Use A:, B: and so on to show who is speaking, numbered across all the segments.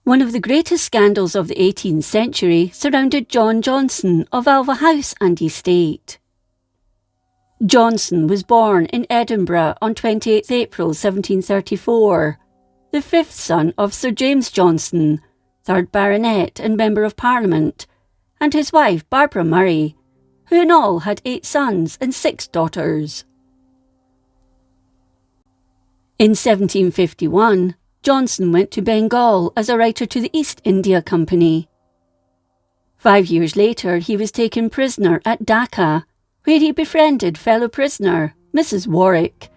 A: One of the greatest scandals of the 18th century surrounded John Johnstone of Alva House and estate. Johnstone was born in Edinburgh on 28 April 1734, the fifth son of Sir James Johnstone, 3rd Baronet and Member of Parliament, and his wife Barbara Murray, who in all had 8 sons and 6 daughters. In 1751, Johnstone went to Bengal as a writer to the East India Company. 5 years later, he was taken prisoner at Dhaka, where he befriended fellow prisoner Mrs. Warwick,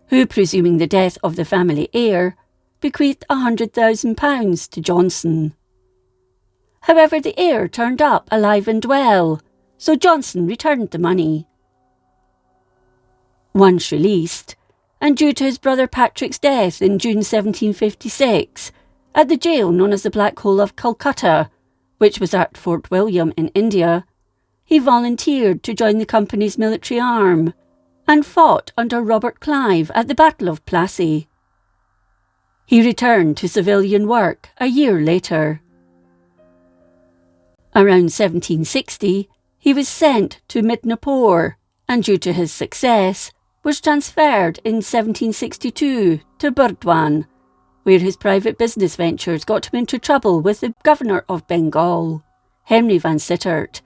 A: who, presuming the death of the family heir, bequeathed £100,000 to Johnstone. However, the heir turned up alive and well, so Johnstone returned the money. Once released, and due to his brother Patrick's death in June 1756, at the jail known as the Black Hole of Calcutta, which was at Fort William in India, he volunteered to join the company's military arm and fought under Robert Clive at the Battle of Plassey. He returned to civilian work a year later. Around 1760, he was sent to Midnapore, and due to his success, was transferred in 1762 to Burdwan, where his private business ventures got him into trouble with the Governor of Bengal, Henry Van Sittart,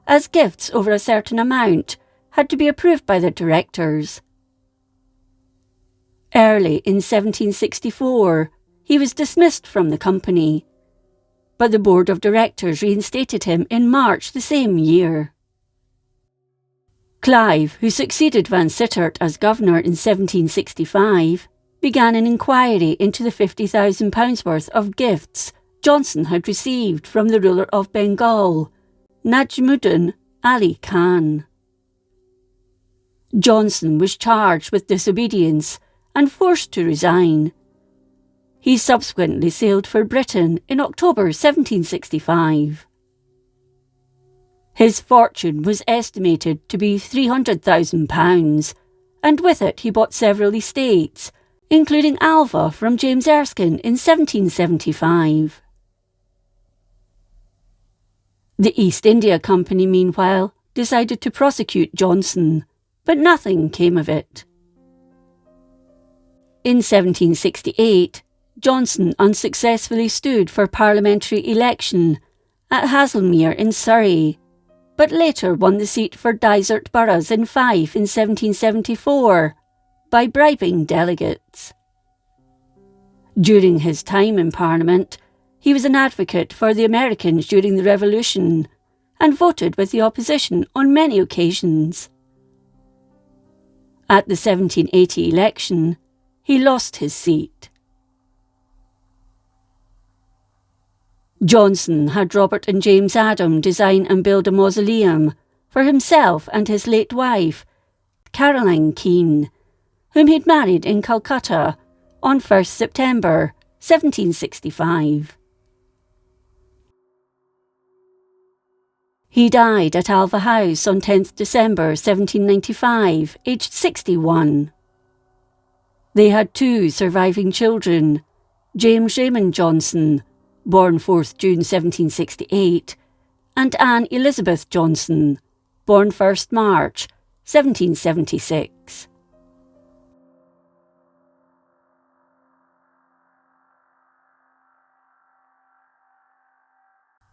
A: as gifts over a certain amount had to be approved by the directors. Early in 1764, he was dismissed from the company, but the board of directors reinstated him in March the same year. Clive, who succeeded Van Sittart as governor in 1765, began an inquiry into the £50,000 worth of gifts Johnstone had received from the ruler of Bengal, Najmuddin Ali Khan. Johnstone was charged with disobedience and forced to resign. He subsequently sailed for Britain in October 1765. His fortune was estimated to be £300,000, and with it he bought several estates, including Alva from James Erskine in 1775. The East India Company, meanwhile, decided to prosecute Johnstone, but nothing came of it. In 1768, Johnstone unsuccessfully stood for parliamentary election at Haslemere in Surrey, but later won the seat for Dysart boroughs in Fife in 1774 by bribing delegates. During his time in Parliament, he was an advocate for the Americans during the Revolution and voted with the opposition on many occasions. At the 1780 election, he lost his seat. Johnstone had Robert and James Adam design and build a mausoleum for himself and his late wife, Caroline Keane, whom he'd married in Calcutta on 1st September 1765. He died at Alva House on 10th December 1795, aged 61. They had 2 surviving children, James Raymond Johnstone, born 4th June 1768, and Anne Elizabeth Johnstone, born 1st March 1776.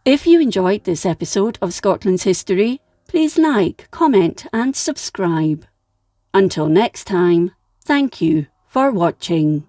A: If you enjoyed this episode of Scotland's History, please like, comment and subscribe. Until next time, thank you for watching.